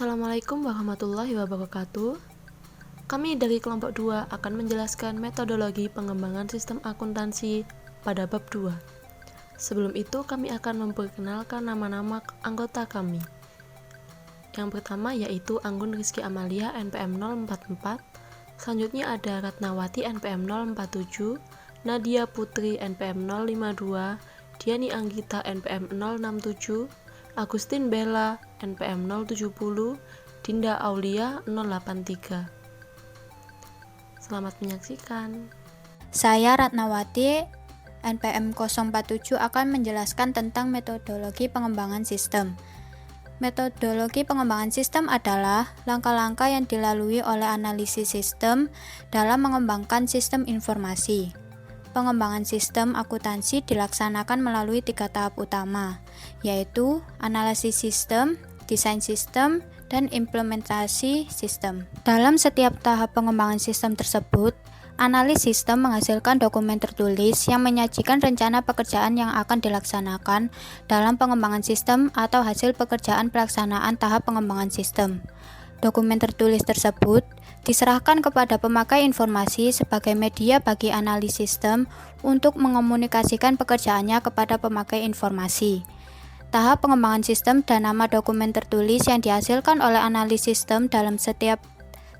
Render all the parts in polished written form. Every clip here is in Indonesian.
Assalamualaikum warahmatullahi wabarakatuh. Kami dari kelompok 2 akan menjelaskan metodologi pengembangan sistem akuntansi pada bab 2. Sebelum itu kami akan memperkenalkan nama-nama anggota kami. Yang pertama yaitu Anggun Rizky Amalia NPM 044, selanjutnya ada Ratnawati NPM 047, Nadia Putri NPM 052, Diani Anggita NPM 067, Agustin Bella NPM 070, Dinda Aulia 083. Selamat menyaksikan. Saya Ratnawati NPM 047 akan menjelaskan tentang metodologi pengembangan sistem. Metodologi pengembangan sistem adalah langkah-langkah yang dilalui oleh analisis sistem dalam mengembangkan sistem informasi. Pengembangan sistem akuntansi dilaksanakan melalui 3 tahap utama, yaitu analisis sistem, desain sistem, dan implementasi sistem. Dalam setiap tahap pengembangan sistem tersebut, analis sistem menghasilkan dokumen tertulis yang menyajikan rencana pekerjaan yang akan dilaksanakan dalam pengembangan sistem atau hasil pekerjaan pelaksanaan tahap pengembangan sistem. Dokumen tertulis tersebut diserahkan kepada pemakai informasi sebagai media bagi analis sistem untuk mengomunikasikan pekerjaannya kepada pemakai informasi. Tahap pengembangan sistem dan nama dokumen tertulis yang dihasilkan oleh analis sistem dalam setiap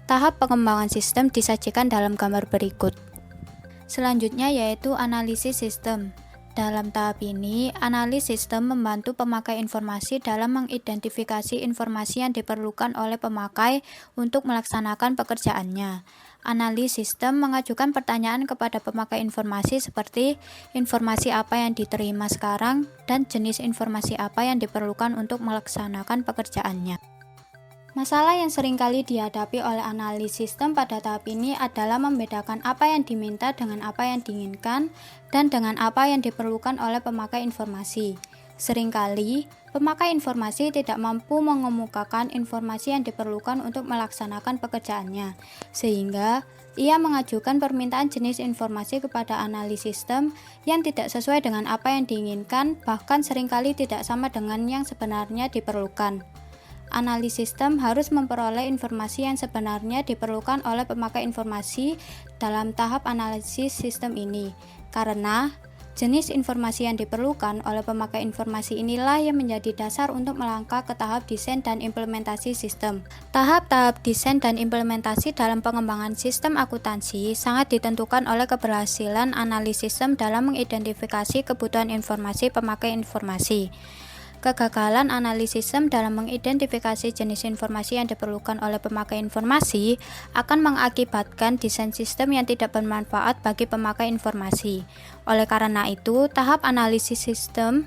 tahap pengembangan sistem disajikan dalam gambar berikut. Selanjutnya yaitu analisis sistem. Dalam tahap ini, analis sistem membantu pemakai informasi dalam mengidentifikasi informasi yang diperlukan oleh pemakai untuk melaksanakan pekerjaannya. Analis sistem mengajukan pertanyaan kepada pemakai informasi seperti informasi apa yang diterima sekarang dan jenis informasi apa yang diperlukan untuk melaksanakan pekerjaannya. Masalah yang seringkali dihadapi oleh analis sistem pada tahap ini adalah membedakan apa yang diminta dengan apa yang diinginkan dan dengan apa yang diperlukan oleh pemakai informasi. Seringkali, pemakai informasi tidak mampu mengemukakan informasi yang diperlukan untuk melaksanakan pekerjaannya, sehingga ia mengajukan permintaan jenis informasi kepada analis sistem yang tidak sesuai dengan apa yang diinginkan, bahkan seringkali tidak sama dengan yang sebenarnya diperlukan. Analis sistem harus memperoleh informasi yang sebenarnya diperlukan oleh pemakai informasi dalam tahap analisis sistem ini, karena jenis informasi yang diperlukan oleh pemakai informasi inilah yang menjadi dasar untuk melangkah ke tahap desain dan implementasi sistem. Tahap-tahap desain dan implementasi dalam pengembangan sistem akuntansi sangat ditentukan oleh keberhasilan analis sistem dalam mengidentifikasi kebutuhan informasi pemakai informasi. Kegagalan analis sistem dalam mengidentifikasi jenis informasi yang diperlukan oleh pemakai informasi akan mengakibatkan desain sistem yang tidak bermanfaat bagi pemakai informasi. Oleh karena itu, tahap analisis sistem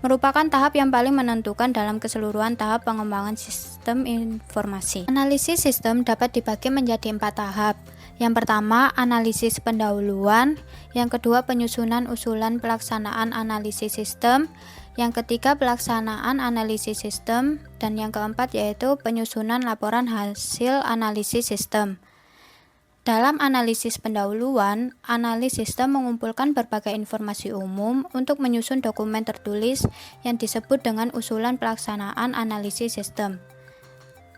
merupakan tahap yang paling menentukan dalam keseluruhan tahap pengembangan sistem informasi. Analisis sistem dapat dibagi menjadi 4 tahap. Yang pertama, analisis pendahuluan. Yang kedua, penyusunan usulan pelaksanaan analisis sistem. Yang ketiga, pelaksanaan analisis sistem. Dan yang keempat yaitu penyusunan laporan hasil analisis sistem. Dalam analisis pendahuluan, analis sistem mengumpulkan berbagai informasi umum untuk menyusun dokumen tertulis yang disebut dengan usulan pelaksanaan analisis sistem.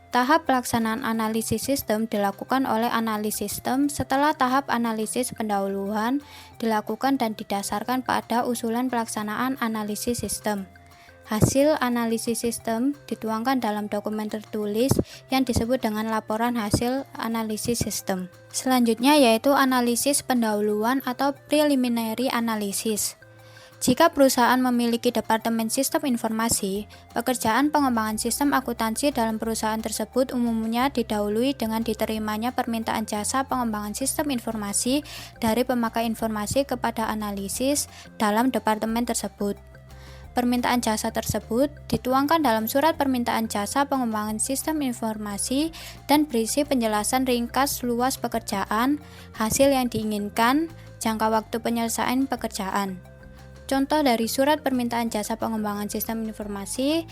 Tahap pelaksanaan analisis sistem dilakukan oleh analis sistem setelah tahap analisis pendahuluan dilakukan dan didasarkan pada usulan pelaksanaan analisis sistem. Hasil analisis sistem dituangkan dalam dokumen tertulis yang disebut dengan laporan hasil analisis sistem. Selanjutnya yaitu analisis pendahuluan atau preliminary analysis. Jika perusahaan memiliki departemen sistem informasi, pekerjaan pengembangan sistem akuntansi dalam perusahaan tersebut umumnya didahului dengan diterimanya permintaan jasa pengembangan sistem informasi dari pemakai informasi kepada analisis dalam departemen tersebut. Permintaan jasa tersebut dituangkan dalam surat permintaan jasa pengembangan sistem informasi dan berisi penjelasan ringkas luas pekerjaan, hasil yang diinginkan, jangka waktu penyelesaian pekerjaan. Contoh dari surat permintaan jasa pengembangan sistem informasi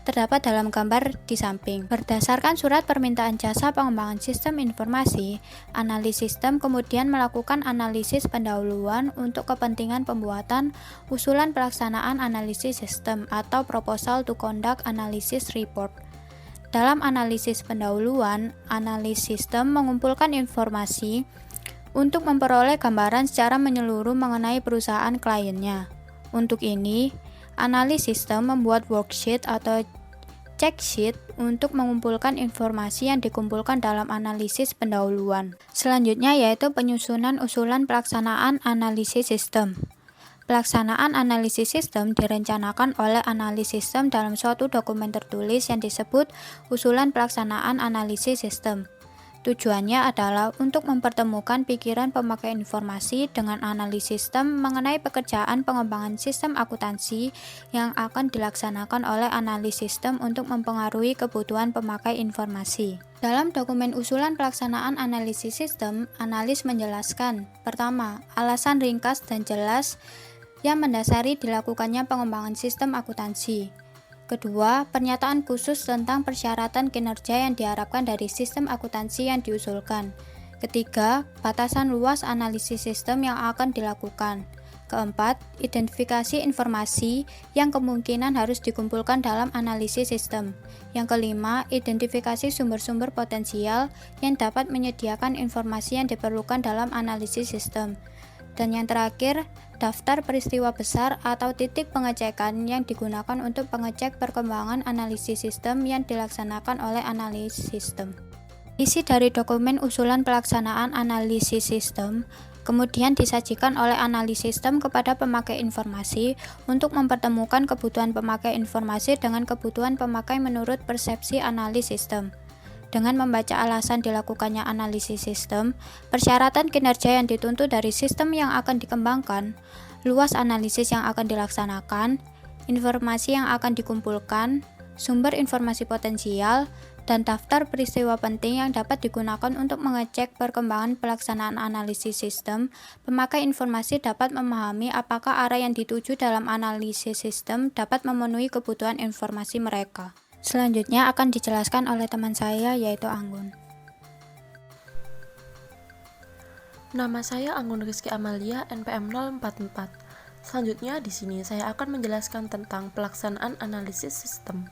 terdapat dalam gambar di samping. Berdasarkan surat permintaan jasa pengembangan sistem informasi, analis sistem kemudian melakukan analisis pendahuluan untuk kepentingan pembuatan usulan pelaksanaan analisis sistem atau proposal to conduct analysis report. Dalam analisis pendahuluan, analis sistem mengumpulkan informasi untuk memperoleh gambaran secara menyeluruh mengenai perusahaan kliennya. Untuk ini, analis sistem membuat worksheet atau check sheet untuk mengumpulkan informasi yang dikumpulkan dalam analisis pendahuluan. Selanjutnya yaitu penyusunan usulan pelaksanaan analisis sistem. Pelaksanaan analisis sistem direncanakan oleh analis sistem dalam suatu dokumen tertulis yang disebut usulan pelaksanaan analisis sistem. Tujuannya adalah untuk mempertemukan pikiran pemakai informasi dengan analis sistem mengenai pekerjaan pengembangan sistem akuntansi yang akan dilaksanakan oleh analis sistem untuk mempengaruhi kebutuhan pemakai informasi. Dalam dokumen usulan pelaksanaan analisis sistem, analis menjelaskan: pertama, alasan ringkas dan jelas yang mendasari dilakukannya pengembangan sistem akuntansi. Kedua, pernyataan khusus tentang persyaratan kinerja yang diharapkan dari sistem akuntansi yang diusulkan. Ketiga, batasan luas analisis sistem yang akan dilakukan. Keempat, identifikasi informasi yang kemungkinan harus dikumpulkan dalam analisis sistem. Yang kelima, identifikasi sumber-sumber potensial yang dapat menyediakan informasi yang diperlukan dalam analisis sistem. Dan yang terakhir, daftar peristiwa besar atau titik pengecekan yang digunakan untuk pengecek perkembangan analisis sistem yang dilaksanakan oleh analis sistem. Isi dari dokumen usulan pelaksanaan analisis sistem kemudian disajikan oleh analis sistem kepada pemakai informasi untuk mempertemukan kebutuhan pemakai informasi dengan kebutuhan pemakai menurut persepsi analis sistem. Dengan membaca alasan dilakukannya analisis sistem, persyaratan kinerja yang dituntut dari sistem yang akan dikembangkan, luas analisis yang akan dilaksanakan, informasi yang akan dikumpulkan, sumber informasi potensial, dan daftar peristiwa penting yang dapat digunakan untuk mengecek perkembangan pelaksanaan analisis sistem, pemakai informasi dapat memahami apakah arah yang dituju dalam analisis sistem dapat memenuhi kebutuhan informasi mereka. Selanjutnya akan dijelaskan oleh teman saya, yaitu Anggun. Nama saya Anggun Rizky Amalia, NPM 044. Selanjutnya di sini saya akan menjelaskan tentang pelaksanaan analisis sistem.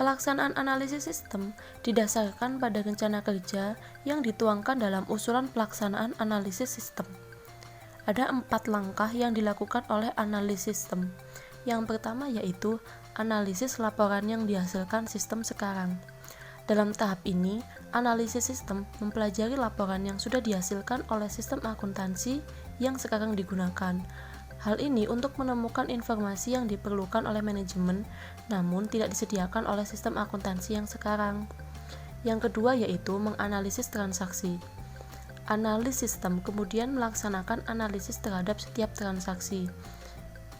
Pelaksanaan analisis sistem didasarkan pada rencana kerja yang dituangkan dalam usulan pelaksanaan analisis sistem. Ada 4 langkah yang dilakukan oleh analis sistem. Yang pertama yaitu analisis laporan yang dihasilkan sistem sekarang. Dalam tahap ini, analisis sistem mempelajari laporan yang sudah dihasilkan oleh sistem akuntansi yang sekarang digunakan. Hal ini untuk menemukan informasi yang diperlukan oleh manajemen, namun tidak disediakan oleh sistem akuntansi yang sekarang. Yang kedua yaitu menganalisis transaksi. Analis sistem kemudian melaksanakan analisis terhadap setiap transaksi.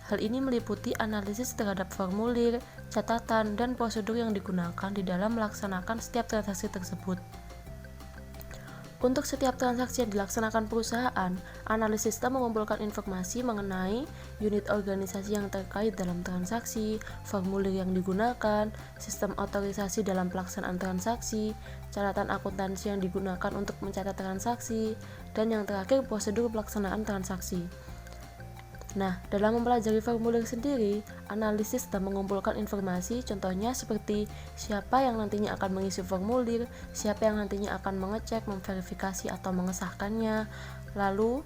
Hal ini meliputi analisis terhadap formulir, catatan, dan prosedur yang digunakan di dalam melaksanakan setiap transaksi tersebut. Untuk setiap transaksi yang dilaksanakan perusahaan, analis sistem mengumpulkan informasi mengenai unit organisasi yang terkait dalam transaksi, formulir yang digunakan, sistem otorisasi dalam pelaksanaan transaksi, catatan akuntansi yang digunakan untuk mencatat transaksi, dan yang terakhir prosedur pelaksanaan transaksi. Nah, dalam mempelajari formulir sendiri, analis sistem mengumpulkan informasi, contohnya seperti siapa yang nantinya akan mengisi formulir, siapa yang nantinya akan mengecek, memverifikasi atau mengesahkannya, lalu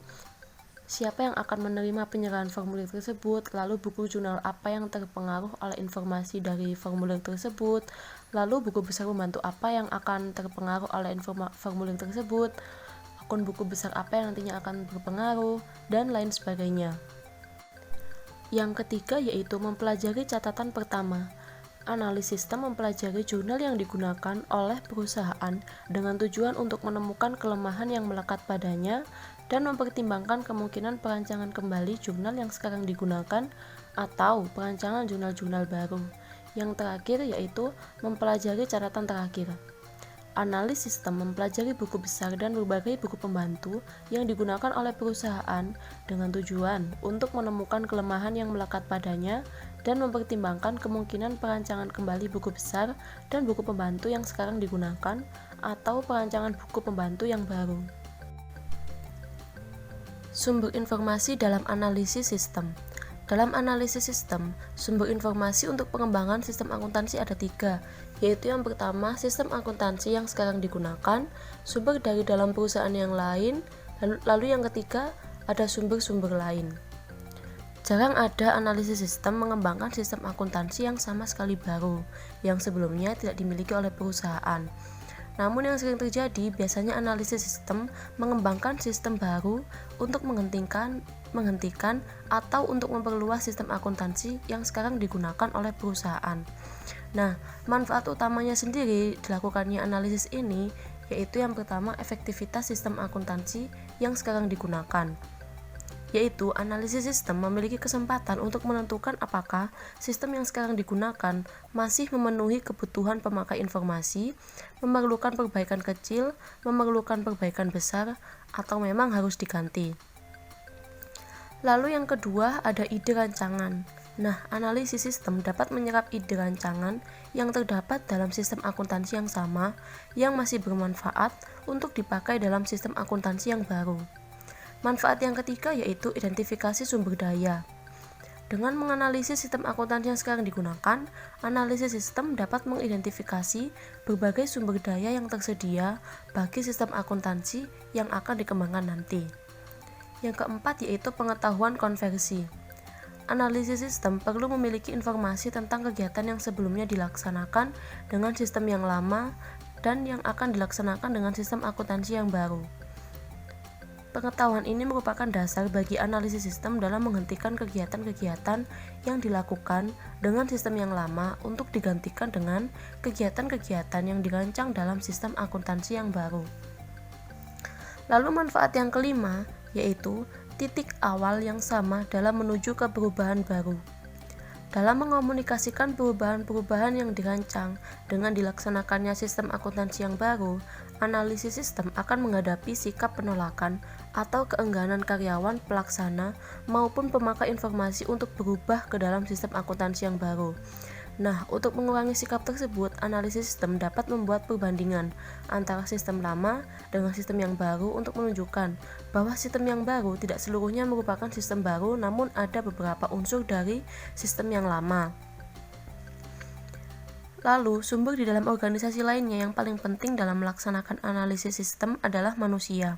siapa yang akan menerima penyerahan formulir tersebut, lalu buku jurnal apa yang terpengaruh oleh informasi dari formulir tersebut, lalu buku besar pembantu apa yang akan terpengaruh oleh formulir tersebut, akun buku besar apa yang nantinya akan berpengaruh, dan lain sebagainya. Yang ketiga yaitu mempelajari catatan pertama. Analis sistem mempelajari jurnal yang digunakan oleh perusahaan dengan tujuan untuk menemukan kelemahan yang melekat padanya dan mempertimbangkan kemungkinan perancangan kembali jurnal yang sekarang digunakan atau perancangan jurnal-jurnal baru. Yang terakhir yaitu mempelajari catatan terakhir. Analis sistem mempelajari buku besar dan berbagai buku pembantu yang digunakan oleh perusahaan dengan tujuan untuk menemukan kelemahan yang melekat padanya dan mempertimbangkan kemungkinan perancangan kembali buku besar dan buku pembantu yang sekarang digunakan atau perancangan buku pembantu yang baru. Sumber informasi dalam analisis sistem. Dalam analisis sistem, sumber informasi untuk pengembangan sistem akuntansi ada 3, yaitu yang pertama sistem akuntansi yang sekarang digunakan, sumber dari dalam perusahaan yang lain, lalu yang ketiga ada sumber-sumber lain. Jarang ada analisis sistem mengembangkan sistem akuntansi yang sama sekali baru, yang sebelumnya tidak dimiliki oleh perusahaan. Namun yang sering terjadi biasanya analisis sistem mengembangkan sistem baru untuk menghentikan atau untuk memperluas sistem akuntansi yang sekarang digunakan oleh perusahaan. Nah, manfaat utamanya sendiri dilakukannya analisis ini yaitu yang pertama efektivitas sistem akuntansi yang sekarang digunakan. Yaitu analisis sistem memiliki kesempatan untuk menentukan apakah sistem yang sekarang digunakan masih memenuhi kebutuhan pemakai informasi, memerlukan perbaikan kecil, memerlukan perbaikan besar, atau memang harus diganti. Lalu yang kedua ada ide rancangan. Nah, analisis sistem dapat menyerap ide rancangan yang terdapat dalam sistem akuntansi yang sama yang masih bermanfaat untuk dipakai dalam sistem akuntansi yang baru. Manfaat yang ketiga yaitu identifikasi sumber daya. Dengan menganalisis sistem akuntansi yang sekarang digunakan, analisis sistem dapat mengidentifikasi berbagai sumber daya yang tersedia bagi sistem akuntansi yang akan dikembangkan nanti. Yang keempat yaitu pengetahuan konversi. Analisis sistem perlu memiliki informasi tentang kegiatan yang sebelumnya dilaksanakan dengan sistem yang lama dan yang akan dilaksanakan dengan sistem akuntansi yang baru. Pengetahuan ini merupakan dasar bagi analisis sistem dalam menghentikan kegiatan-kegiatan yang dilakukan dengan sistem yang lama untuk digantikan dengan kegiatan-kegiatan yang dirancang dalam sistem akuntansi yang baru. Lalu manfaat yang kelima yaitu titik awal yang sama dalam menuju ke perubahan baru. Dalam mengomunikasikan perubahan-perubahan yang dirancang dengan dilaksanakannya sistem akuntansi yang baru, analisis sistem akan menghadapi sikap penolakan atau keengganan karyawan pelaksana maupun pemakai informasi untuk berubah ke dalam sistem akuntansi yang baru. Nah, untuk mengurangi sikap tersebut, analisis sistem dapat membuat perbandingan antara sistem lama dengan sistem yang baru untuk menunjukkan bahwa sistem yang baru tidak seluruhnya merupakan sistem baru, namun ada beberapa unsur dari sistem yang lama. Lalu, sumber di dalam organisasi lainnya yang paling penting dalam melaksanakan analisis sistem adalah manusia.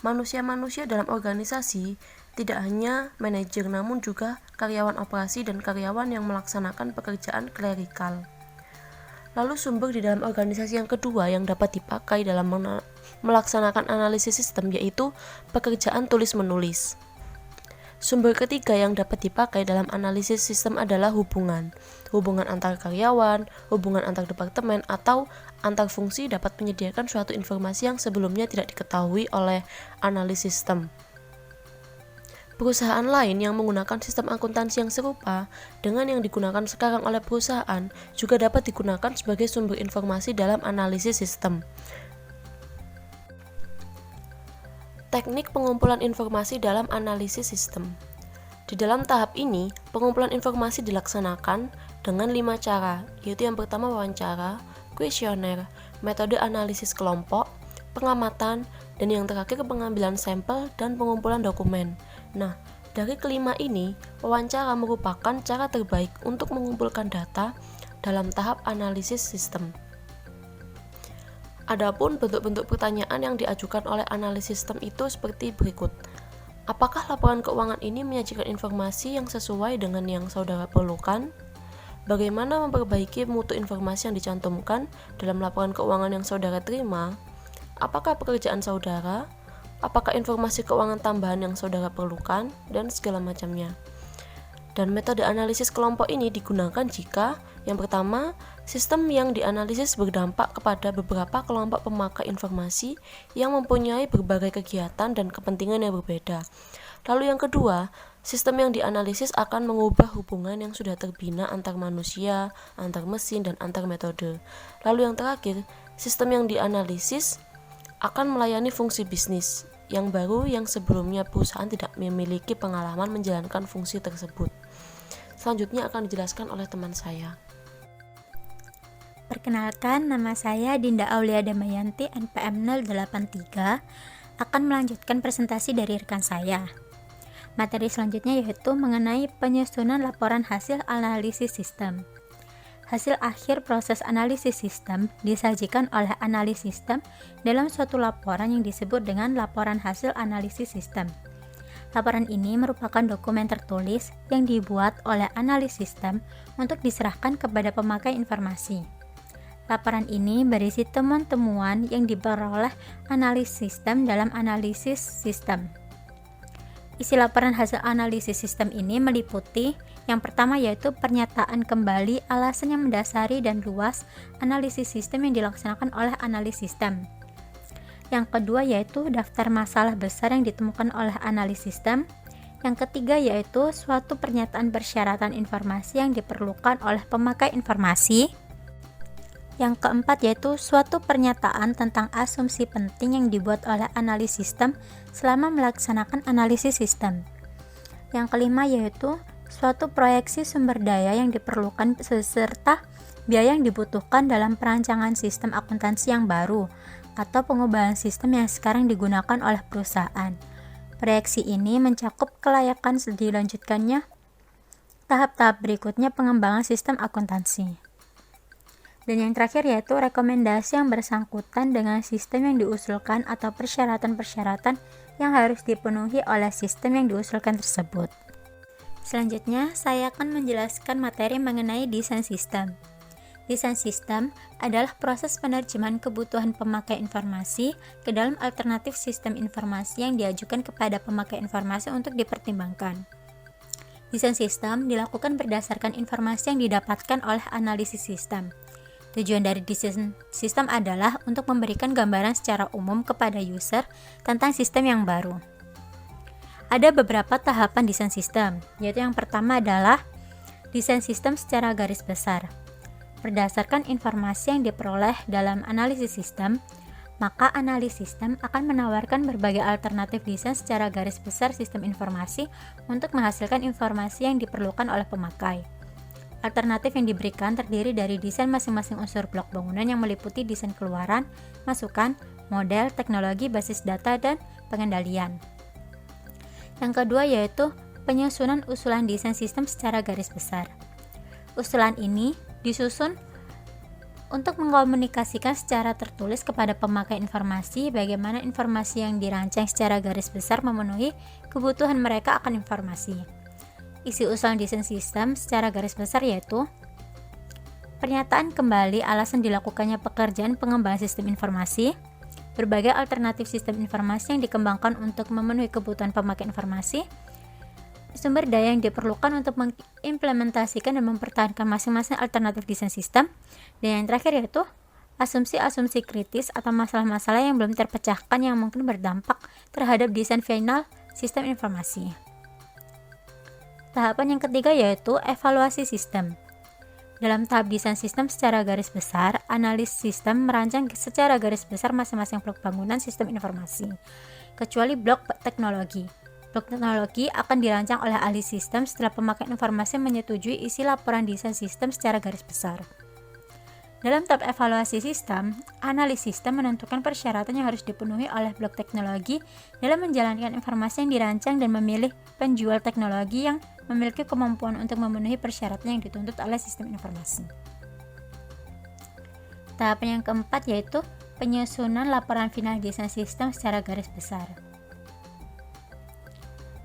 Manusia-manusia dalam organisasi tidak hanya manajer namun juga karyawan operasi dan karyawan yang melaksanakan pekerjaan klerikal. Lalu sumber di dalam organisasi yang kedua yang dapat dipakai dalam melaksanakan analisis sistem yaitu pekerjaan tulis-menulis. Sumber ketiga yang dapat dipakai dalam analisis sistem adalah hubungan antar karyawan, hubungan antar departemen, atau antar fungsi dapat menyediakan suatu informasi yang sebelumnya tidak diketahui oleh analis sistem. Perusahaan lain yang menggunakan sistem akuntansi yang serupa dengan yang digunakan sekarang oleh perusahaan juga dapat digunakan sebagai sumber informasi dalam analisis sistem. Teknik pengumpulan informasi dalam analisis sistem. Di dalam tahap ini, pengumpulan informasi dilaksanakan dengan 5 cara, yaitu yang pertama wawancara, kuesioner, metode analisis kelompok, pengamatan, dan yang terakhir pengambilan sampel dan pengumpulan dokumen. Nah, dari kelima ini, wawancara merupakan cara terbaik untuk mengumpulkan data dalam tahap analisis sistem. Adapun bentuk-bentuk pertanyaan yang diajukan oleh analisis sistem itu seperti berikut. Apakah laporan keuangan ini menyajikan informasi yang sesuai dengan yang saudara perlukan? Bagaimana memperbaiki mutu informasi yang dicantumkan dalam laporan keuangan yang saudara terima? Apakah pekerjaan saudara? Apakah informasi keuangan tambahan yang saudara perlukan? Dan segala macamnya. Dan metode analisis kelompok ini digunakan jika yang pertama, sistem yang dianalisis berdampak kepada beberapa kelompok pemakai informasi yang mempunyai berbagai kegiatan dan kepentingan yang berbeda. Lalu yang kedua, sistem yang dianalisis akan mengubah hubungan yang sudah terbina antar manusia, antar mesin, dan antar metode. Lalu yang terakhir, sistem yang dianalisis akan melayani fungsi bisnis yang baru yang sebelumnya perusahaan tidak memiliki pengalaman menjalankan fungsi tersebut. Selanjutnya akan dijelaskan oleh teman saya. Perkenalkan, nama saya Dinda Aulia Damayanti, NPM 083, akan melanjutkan presentasi dari rekan saya. Materi selanjutnya yaitu mengenai penyusunan laporan hasil analisis sistem. Hasil akhir proses analisis sistem disajikan oleh analis sistem dalam suatu laporan yang disebut dengan laporan hasil analisis sistem. Laporan ini merupakan dokumen tertulis yang dibuat oleh analis sistem untuk diserahkan kepada pemakai informasi. Laporan ini berisi temuan-temuan yang diperoleh analis sistem dalam analisis sistem. Isi laporan hasil analisis sistem ini meliputi yang pertama yaitu pernyataan kembali alasan yang mendasari dan luas analisis sistem yang dilaksanakan oleh analis sistem. Yang kedua yaitu daftar masalah besar yang ditemukan oleh analis sistem. Yang ketiga yaitu suatu pernyataan persyaratan informasi yang diperlukan oleh pemakai informasi. Yang keempat yaitu suatu pernyataan tentang asumsi penting yang dibuat oleh analis sistem selama melaksanakan analisis sistem. Yang kelima yaitu suatu proyeksi sumber daya yang diperlukan beserta biaya yang dibutuhkan dalam perancangan sistem akuntansi yang baru atau pengubahan sistem yang sekarang digunakan oleh perusahaan. Proyeksi ini mencakup kelayakan dilanjutkannya tahap-tahap berikutnya pengembangan sistem akuntansi. Dan yang terakhir yaitu rekomendasi yang bersangkutan dengan sistem yang diusulkan atau persyaratan-persyaratan yang harus dipenuhi oleh sistem yang diusulkan tersebut. Selanjutnya, saya akan menjelaskan materi mengenai desain sistem. Desain sistem adalah proses penerjemahan kebutuhan pemakai informasi ke dalam alternatif sistem informasi yang diajukan kepada pemakai informasi untuk dipertimbangkan. Desain sistem dilakukan berdasarkan informasi yang didapatkan oleh analisis sistem. Tujuan dari desain sistem adalah untuk memberikan gambaran secara umum kepada user tentang sistem yang baru. Ada beberapa tahapan desain sistem, yaitu yang pertama adalah desain sistem secara garis besar. Berdasarkan informasi yang diperoleh dalam analisis sistem, maka analis sistem akan menawarkan berbagai alternatif desain secara garis besar sistem informasi untuk menghasilkan informasi yang diperlukan oleh pemakai. Alternatif yang diberikan terdiri dari desain masing-masing unsur blok bangunan yang meliputi desain keluaran, masukan, model, teknologi, basis data, dan pengendalian. Yang kedua yaitu penyusunan usulan desain sistem secara garis besar. Usulan ini disusun untuk mengkomunikasikan secara tertulis kepada pemakai informasi bagaimana informasi yang dirancang secara garis besar memenuhi kebutuhan mereka akan informasi. Isi usulan desain sistem secara garis besar yaitu pernyataan kembali alasan dilakukannya pekerjaan pengembangan sistem informasi, berbagai alternatif sistem informasi yang dikembangkan untuk memenuhi kebutuhan pemakai informasi, sumber daya yang diperlukan untuk mengimplementasikan dan mempertahankan masing-masing alternatif desain sistem, dan yang terakhir yaitu asumsi-asumsi kritis atau masalah-masalah yang belum terpecahkan yang mungkin berdampak terhadap desain final sistem informasi. Tahapan yang ketiga yaitu evaluasi sistem. Dalam tahap desain sistem secara garis besar, analis sistem merancang secara garis besar masing-masing blok bangunan sistem informasi, kecuali blok teknologi. Blok teknologi akan dirancang oleh ahli sistem setelah pemakai informasi menyetujui isi laporan desain sistem secara garis besar. Dalam tahap evaluasi sistem, analis sistem menentukan persyaratan yang harus dipenuhi oleh blok teknologi dalam menjalankan informasi yang dirancang dan memilih penjual teknologi yang memiliki kemampuan untuk memenuhi persyaratan yang dituntut oleh sistem informasi. Tahapan yang keempat yaitu penyusunan laporan final desain sistem secara garis besar.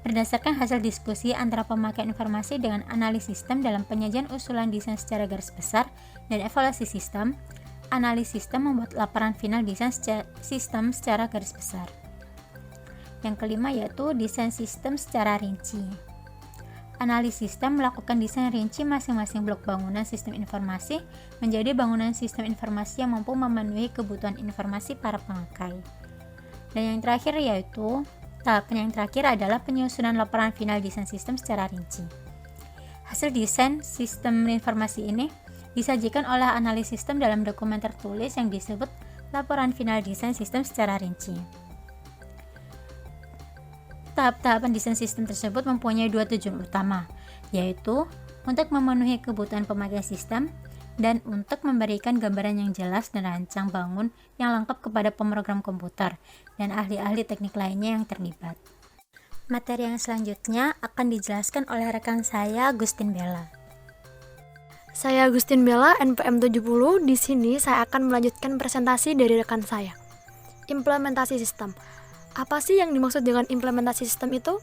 Berdasarkan hasil diskusi antara pemakai informasi dengan analis sistem dalam penyajian usulan desain secara garis besar dan evaluasi sistem, analis sistem membuat laporan final desain sistem secara garis besar. Yang kelima yaitu desain sistem secara rinci. Analis sistem melakukan desain rinci masing-masing blok bangunan sistem informasi menjadi bangunan sistem informasi yang mampu memenuhi kebutuhan informasi para pemakai. Dan yang terakhir yaitu tahapan yang terakhir adalah penyusunan laporan final desain sistem secara rinci. Hasil desain sistem informasi ini disajikan oleh analis sistem dalam dokumen tertulis yang disebut laporan final desain sistem secara rinci. Tahap-tahapan desain sistem tersebut mempunyai dua tujuan utama, yaitu untuk memenuhi kebutuhan pemakai sistem dan untuk memberikan gambaran yang jelas dan rancang bangun yang lengkap kepada pemrogram komputer dan ahli-ahli teknik lainnya yang terlibat. Materi yang selanjutnya akan dijelaskan oleh rekan saya, Agustin Bella. Saya Agustin Bella, NPM 70. Di sini saya akan melanjutkan presentasi dari rekan saya. Implementasi sistem. Apa sih yang dimaksud dengan implementasi sistem itu?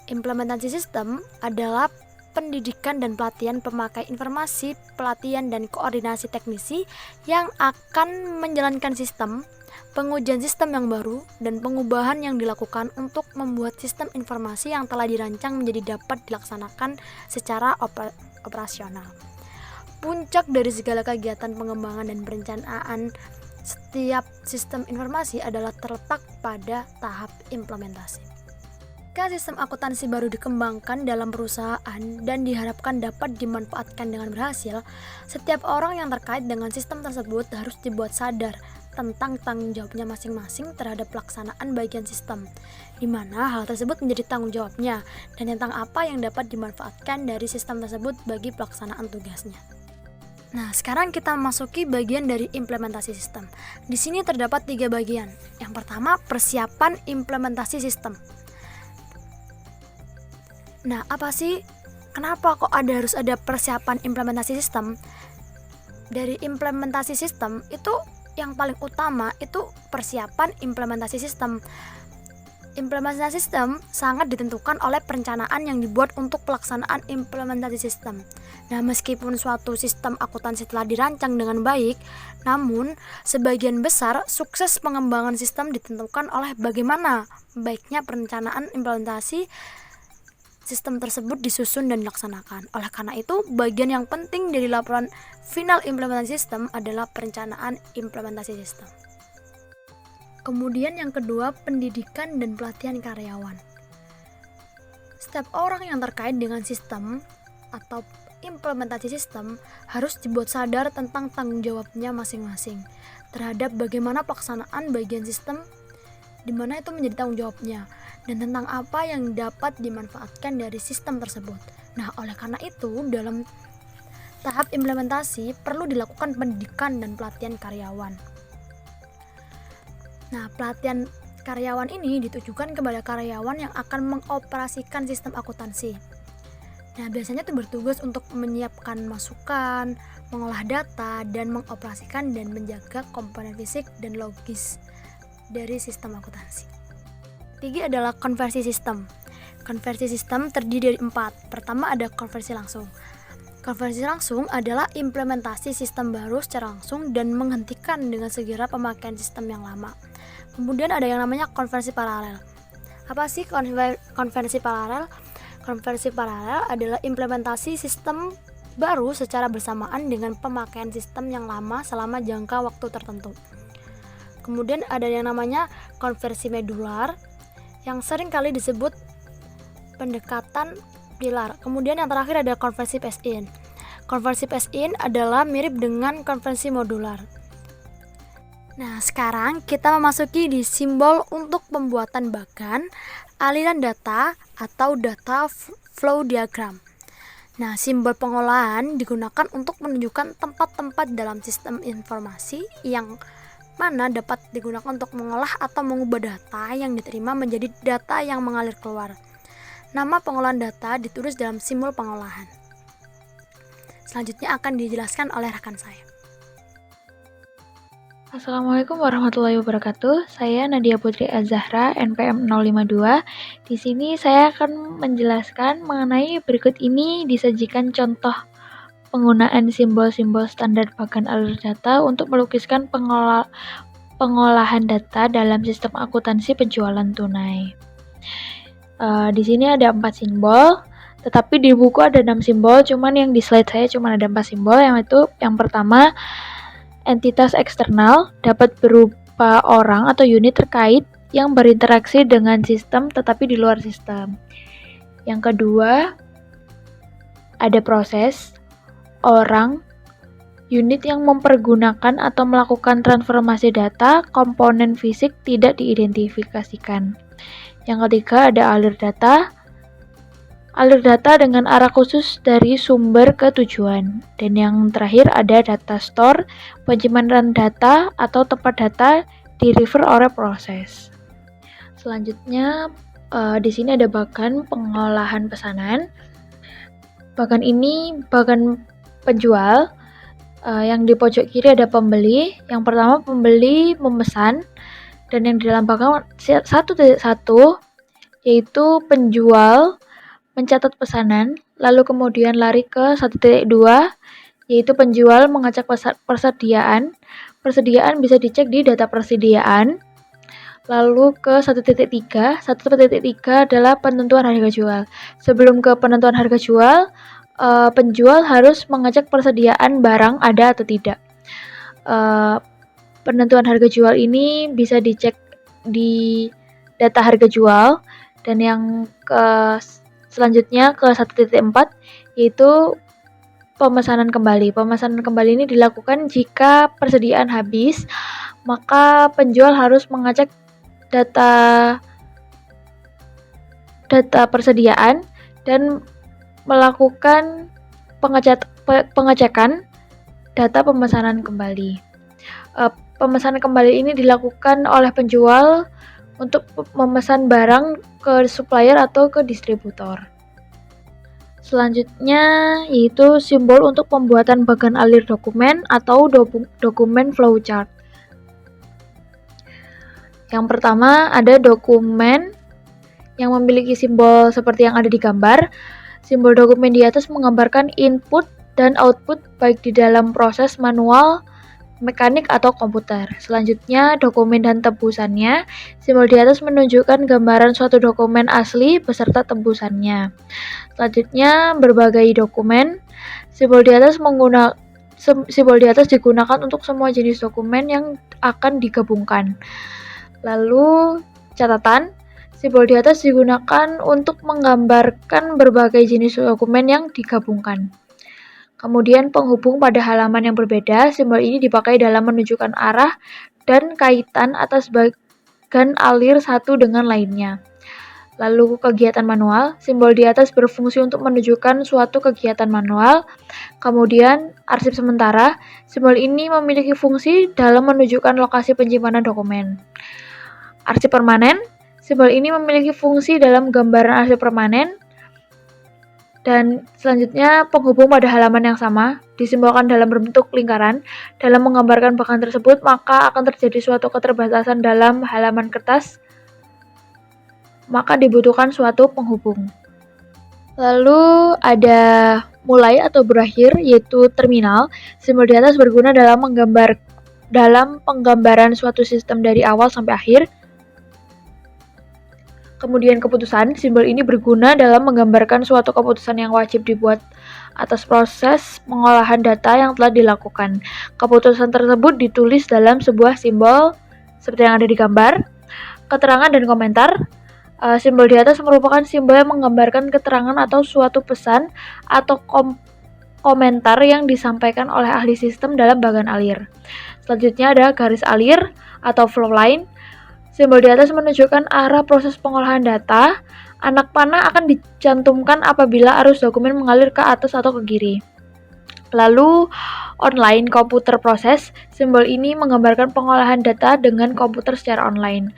Implementasi sistem adalah pendidikan dan pelatihan pemakai informasi, pelatihan dan koordinasi teknisi yang akan menjalankan sistem, pengujian sistem yang baru, dan pengubahan yang dilakukan untuk membuat sistem informasi yang telah dirancang menjadi dapat dilaksanakan secara operasional. Puncak dari segala kegiatan pengembangan dan perencanaan setiap sistem informasi adalah terletak pada tahap implementasi. Jika sistem akuntansi baru dikembangkan dalam perusahaan dan diharapkan dapat dimanfaatkan dengan berhasil, setiap orang yang terkait dengan sistem tersebut harus dibuat sadar tentang tanggung jawabnya masing-masing terhadap pelaksanaan bagian sistem, di mana hal tersebut menjadi tanggung jawabnya, dan tentang apa yang dapat dimanfaatkan dari sistem tersebut bagi pelaksanaan tugasnya. Nah, sekarang kita memasuki bagian dari implementasi sistem. Di sini terdapat 3 bagian. Yang pertama, persiapan implementasi sistem. Nah, kenapa kok harus ada persiapan implementasi sistem? Dari implementasi sistem itu yang paling utama itu persiapan implementasi sistem. Implementasi sistem sangat ditentukan oleh perencanaan yang dibuat untuk pelaksanaan implementasi sistem. Nah, meskipun suatu sistem akuntansi telah dirancang dengan baik, namun sebagian besar sukses pengembangan sistem ditentukan oleh bagaimana baiknya perencanaan implementasi sistem tersebut disusun dan dilaksanakan. Oleh karena itu, bagian yang penting dari laporan final implementasi sistem adalah perencanaan implementasi sistem. Kemudian yang kedua, pendidikan dan pelatihan karyawan. Setiap orang yang terkait dengan sistem atau implementasi sistem harus dibuat sadar tentang tanggung jawabnya masing-masing terhadap bagaimana pelaksanaan bagian sistem, di mana itu menjadi tanggung jawabnya, dan tentang apa yang dapat dimanfaatkan dari sistem tersebut. Nah, oleh karena itu, dalam tahap implementasi perlu dilakukan pendidikan dan pelatihan karyawan. Nah, pelatihan karyawan ini ditujukan kepada karyawan yang akan mengoperasikan sistem akuntansi. Nah, biasanya itu bertugas untuk menyiapkan masukan, mengolah data, dan mengoperasikan dan menjaga komponen fisik dan logis dari sistem akuntansi. Ketiga adalah konversi sistem. Konversi sistem terdiri dari 4. Pertama ada konversi langsung. Konversi langsung adalah implementasi sistem baru secara langsung dan menghentikan dengan segera pemakaian sistem yang lama. Kemudian ada yang namanya konversi paralel. Apa sih konversi paralel? Konversi paralel adalah implementasi sistem baru secara bersamaan dengan pemakaian sistem yang lama selama jangka waktu tertentu. Kemudian ada yang namanya konversi medular, yang sering kali disebut pendekatan pilar. Kemudian yang terakhir ada konversi phase-in. Konversi phase-in adalah mirip dengan konversi modular. Nah, sekarang kita memasuki di simbol untuk pembuatan bagan, aliran data atau data flow diagram. Nah, simbol pengolahan digunakan untuk menunjukkan tempat-tempat dalam sistem informasi yang mana dapat digunakan untuk mengolah atau mengubah data yang diterima menjadi data yang mengalir keluar. Nama pengolahan data ditulis dalam simbol pengolahan. Selanjutnya akan dijelaskan oleh rekan saya. Assalamualaikum warahmatullahi wabarakatuh. Saya Nadia Putri Azahra, NPM 052. Di sini saya akan menjelaskan mengenai berikut ini disajikan contoh penggunaan simbol-simbol standar bagan alur data untuk melukiskan pengolahan data dalam sistem akuntansi penjualan tunai. Di sini ada 4 simbol, tetapi di buku ada 6 simbol, cuman yang di slide saya cuma ada 4 simbol, yang pertama entitas eksternal dapat berupa orang atau unit terkait yang berinteraksi dengan sistem tetapi di luar sistem. Yang kedua, ada proses, orang, unit yang mempergunakan atau melakukan transformasi data, komponen fisik tidak diidentifikasikan. Yang ketiga, ada alur data dengan arah khusus dari sumber ke tujuan. Dan yang terakhir ada data store, penyimpanan data atau tempat data di refer oleh proses. Selanjutnya di sini ada bagan pengolahan pesanan. Bagan penjual. Yang di pojok kiri ada pembeli. Yang pertama pembeli memesan, dan yang di dalam belakang 1.1 yaitu penjual mencatat pesanan, lalu kemudian lari ke 1.2 yaitu penjual mengecek persediaan. Persediaan bisa dicek di data persediaan. Lalu ke 1.3 adalah penentuan harga jual. Sebelum ke penentuan harga jual, penjual harus mengecek persediaan barang ada atau tidak. Penentuan harga jual ini bisa dicek di data harga jual. Dan yang selanjutnya ke 1.4 yaitu pemesanan kembali. Pemesanan kembali ini dilakukan jika persediaan habis, maka penjual harus mengecek data persediaan dan melakukan pengecekan data pemesanan kembali. Pemesanan kembali ini dilakukan oleh penjual untuk memesan barang ke supplier atau ke distributor. Selanjutnya yaitu simbol untuk pembuatan bagan alir dokumen atau dokumen flowchart. Yang pertama ada dokumen yang memiliki simbol seperti yang ada di gambar. Simbol dokumen di atas menggambarkan input dan output baik di dalam proses manual, mekanik, atau komputer. Selanjutnya dokumen dan tembusannya. Simbol di atas menunjukkan gambaran suatu dokumen asli beserta tembusannya. Selanjutnya berbagai dokumen. Simbol di atas digunakan untuk semua jenis dokumen yang akan digabungkan. Lalu catatan. Simbol di atas digunakan untuk menggambarkan berbagai jenis dokumen yang digabungkan. Kemudian penghubung pada halaman yang berbeda. Simbol ini dipakai dalam menunjukkan arah dan kaitan atas bagan alir satu dengan lainnya. Lalu kegiatan manual. Simbol di atas berfungsi untuk menunjukkan suatu kegiatan manual. Kemudian arsip sementara. Simbol ini memiliki fungsi dalam menunjukkan lokasi penyimpanan dokumen. Arsip permanen. Simbol ini memiliki fungsi dalam gambaran arsip permanen. Dan selanjutnya penghubung pada halaman yang sama disimbolkan dalam bentuk lingkaran. Dalam menggambarkan bagan tersebut, maka akan terjadi suatu keterbatasan dalam halaman kertas, maka dibutuhkan suatu penghubung. Lalu ada mulai atau berakhir, yaitu terminal. Simbol di atas berguna dalam penggambaran suatu sistem dari awal sampai akhir. Kemudian keputusan. Simbol ini berguna dalam menggambarkan suatu keputusan yang wajib dibuat atas proses pengolahan data yang telah dilakukan. Keputusan tersebut ditulis dalam sebuah simbol seperti yang ada di gambar. Keterangan dan komentar. Simbol di atas merupakan simbol yang menggambarkan keterangan atau suatu pesan atau komentar yang disampaikan oleh ahli sistem dalam bagan alir. Selanjutnya ada garis alir atau flow line. Simbol di atas menunjukkan arah proses pengolahan data. Anak panah akan dicantumkan apabila arus dokumen mengalir ke atas atau ke kiri. Lalu online computer process. Simbol ini menggambarkan pengolahan data dengan komputer secara online.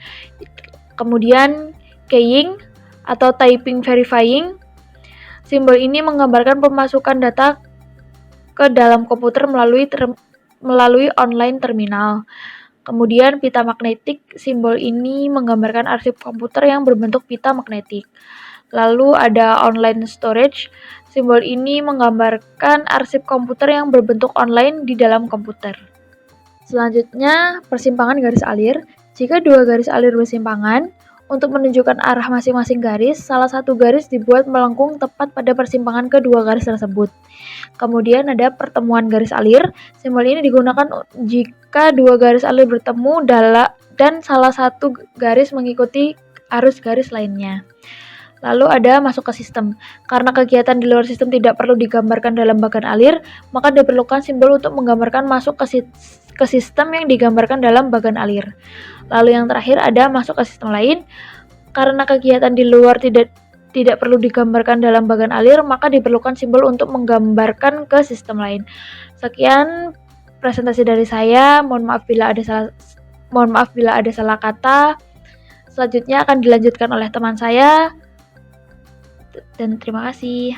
Kemudian keying atau typing verifying. Simbol ini menggambarkan pemasukan data ke dalam komputer melalui online terminal. Kemudian pita magnetik. Simbol ini menggambarkan arsip komputer yang berbentuk pita magnetik. Lalu ada online storage. Simbol ini menggambarkan arsip komputer yang berbentuk online di dalam komputer. Selanjutnya persimpangan garis alir. Jika dua garis alir bersimpangan, untuk menunjukkan arah masing-masing garis, salah satu garis dibuat melengkung tepat pada persimpangan kedua garis tersebut. Kemudian ada pertemuan garis alir. Simbol ini digunakan jika dua garis alir bertemu dan salah satu garis mengikuti arus garis lainnya. Lalu ada masuk ke sistem. Karena kegiatan di luar sistem tidak perlu digambarkan dalam bagan alir, maka diperlukan simbol untuk menggambarkan masuk ke sistem yang digambarkan dalam bagan alir. Lalu yang terakhir ada masuk ke sistem lain. Karena kegiatan di luar tidak perlu digambarkan dalam bagan alir, maka diperlukan simbol untuk menggambarkan ke sistem lain. Sekian presentasi dari saya. Mohon maaf bila ada salah kata. Selanjutnya akan dilanjutkan oleh teman saya. Dan terima kasih.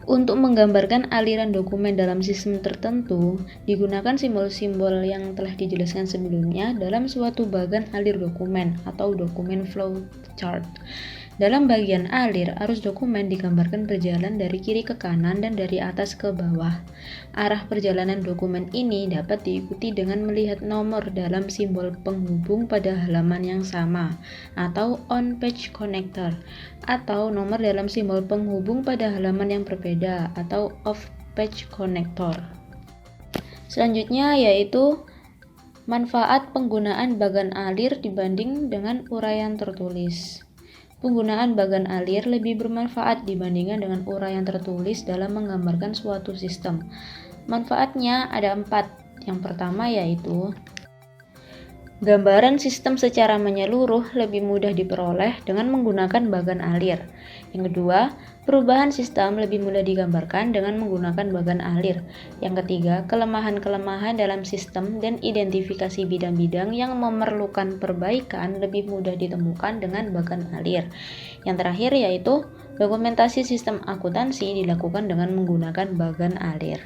Untuk menggambarkan aliran dokumen dalam sistem tertentu, digunakan simbol-simbol yang telah dijelaskan sebelumnya dalam suatu bagan alir dokumen atau dokumen flow chart. Dalam bagian alir, arus dokumen digambarkan berjalan dari kiri ke kanan dan dari atas ke bawah. Arah perjalanan dokumen ini dapat diikuti dengan melihat nomor dalam simbol penghubung pada halaman yang sama, atau on-page connector, atau nomor dalam simbol penghubung pada halaman yang berbeda, atau off-page connector. Selanjutnya yaitu manfaat penggunaan bagan alir dibanding dengan uraian tertulis. Penggunaan bagan alir lebih bermanfaat dibandingkan dengan uraian tertulis dalam menggambarkan suatu sistem. Manfaatnya ada 4. Yang pertama yaitu gambaran sistem secara menyeluruh lebih mudah diperoleh dengan menggunakan bagan alir. Yang kedua, perubahan sistem lebih mudah digambarkan dengan menggunakan bagan alir. Yang ketiga, kelemahan-kelemahan dalam sistem dan identifikasi bidang-bidang yang memerlukan perbaikan lebih mudah ditemukan dengan bagan alir. Yang terakhir yaitu dokumentasi sistem akuntansi dilakukan dengan menggunakan bagan alir.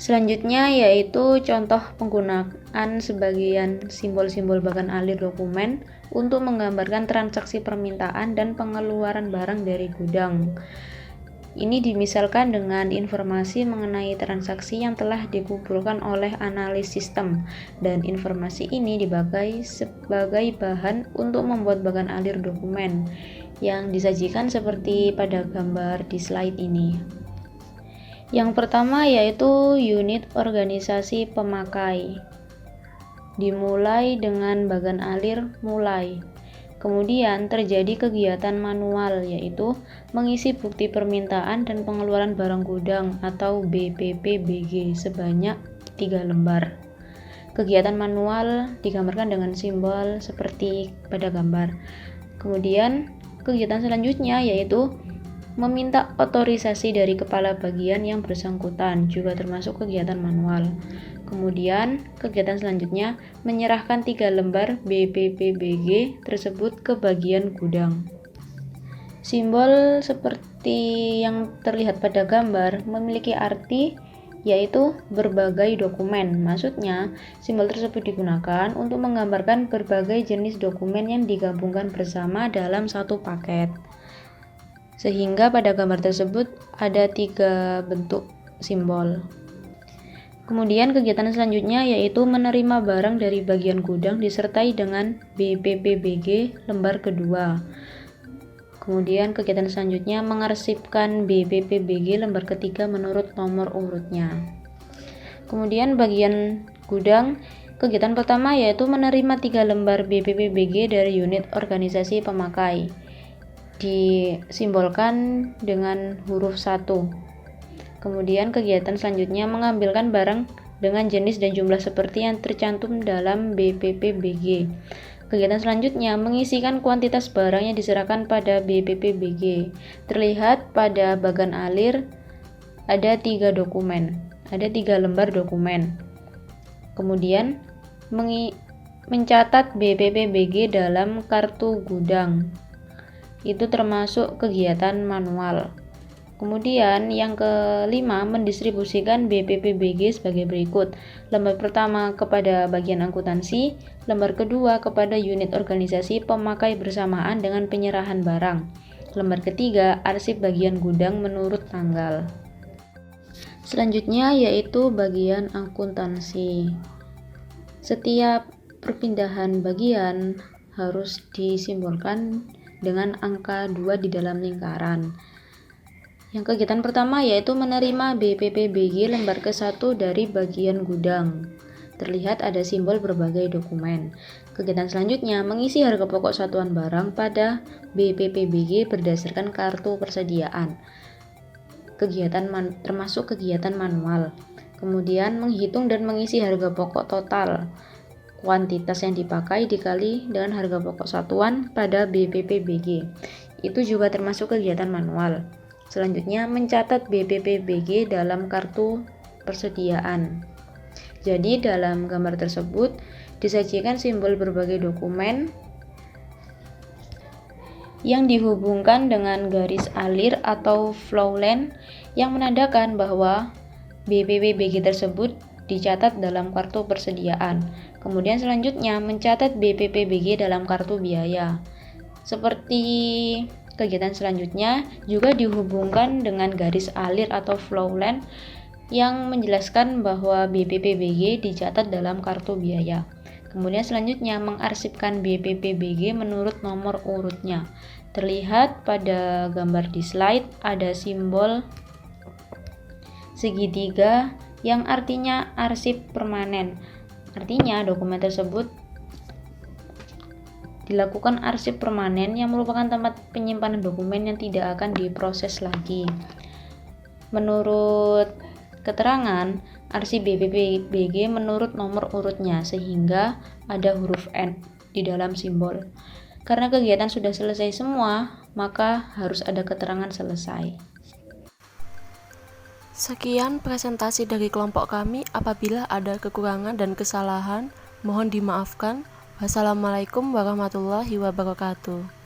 Selanjutnya yaitu contoh penggunaan sebagian simbol-simbol bagan alir dokumen untuk menggambarkan transaksi permintaan dan pengeluaran barang dari gudang. Ini dimisalkan dengan informasi mengenai transaksi yang telah dikumpulkan oleh analis sistem, dan informasi ini dipakai sebagai bahan untuk membuat bagan alir dokumen yang disajikan seperti pada gambar di slide ini. Yang pertama yaitu unit organisasi pemakai. Dimulai dengan bagan alir mulai. Kemudian terjadi kegiatan manual yaitu mengisi bukti permintaan dan pengeluaran barang gudang atau BPPBG sebanyak 3 lembar. Kegiatan manual digambarkan dengan simbol seperti pada gambar. Kemudian kegiatan selanjutnya yaitu meminta otorisasi dari kepala bagian yang bersangkutan, juga termasuk kegiatan manual. Kemudian, kegiatan selanjutnya menyerahkan 3 lembar BPPBG tersebut ke bagian gudang. Simbol seperti yang terlihat pada gambar memiliki arti yaitu berbagai dokumen. Maksudnya, simbol tersebut digunakan untuk menggambarkan berbagai jenis dokumen yang digabungkan bersama dalam satu paket. Sehingga pada gambar tersebut ada 3 bentuk simbol. Kemudian kegiatan selanjutnya yaitu menerima barang dari bagian gudang disertai dengan BPPBG lembar kedua. Kemudian kegiatan selanjutnya mengarsipkan BPPBG lembar ketiga menurut nomor urutnya. Kemudian bagian gudang, kegiatan pertama yaitu menerima 3 lembar BPPBG dari unit organisasi pemakai. Disimbolkan dengan huruf 1. Kemudian kegiatan selanjutnya mengambilkan barang dengan jenis dan jumlah seperti yang tercantum dalam BPPBG. Kegiatan selanjutnya mengisikan kuantitas barang yang diserahkan pada BPPBG. Terlihat pada bagan alir ada 3 lembar dokumen. Kemudian mencatat BPPBG dalam kartu gudang. Itu termasuk kegiatan manual. Kemudian yang kelima, mendistribusikan BPPBG sebagai berikut. Lembar pertama kepada bagian akuntansi, lembar kedua kepada unit organisasi pemakai bersamaan dengan penyerahan barang. Lembar ketiga, arsip bagian gudang menurut tanggal. Selanjutnya yaitu bagian akuntansi. Setiap perpindahan bagian harus disimbolkan dengan angka 2 di dalam lingkaran. Yang kegiatan pertama yaitu menerima BPPBG lembar ke-1 dari bagian gudang. Terlihat ada simbol berbagai dokumen. Kegiatan selanjutnya mengisi harga pokok satuan barang pada BPPBG berdasarkan kartu persediaan. Termasuk kegiatan manual. Kemudian menghitung dan mengisi harga pokok total. Kuantitas yang dipakai dikali dengan harga pokok satuan pada BPPBG. Itu juga termasuk kegiatan manual. Selanjutnya mencatat BPPBG dalam kartu persediaan. Jadi dalam gambar tersebut disajikan simbol berbagai dokumen yang dihubungkan dengan garis alir atau flowline yang menandakan bahwa BPPBG tersebut dicatat dalam kartu persediaan. Kemudian selanjutnya mencatat BPPBG dalam kartu biaya. Seperti kegiatan selanjutnya juga dihubungkan dengan garis alir atau flowline yang menjelaskan bahwa BPPBG dicatat dalam kartu biaya. Kemudian selanjutnya mengarsipkan BPPBG menurut nomor urutnya. Terlihat pada gambar di slide ada simbol segitiga yang artinya arsip permanen. Artinya dokumen tersebut dilakukan arsip permanen yang merupakan tempat penyimpanan dokumen yang tidak akan diproses lagi. Menurut keterangan, arsip BPPBG menurut nomor urutnya sehingga ada huruf N di dalam simbol. Karena kegiatan sudah selesai semua, maka harus ada keterangan selesai. Sekian presentasi dari kelompok kami. Apabila ada kekurangan dan kesalahan, mohon dimaafkan. Wassalamualaikum warahmatullahi wabarakatuh.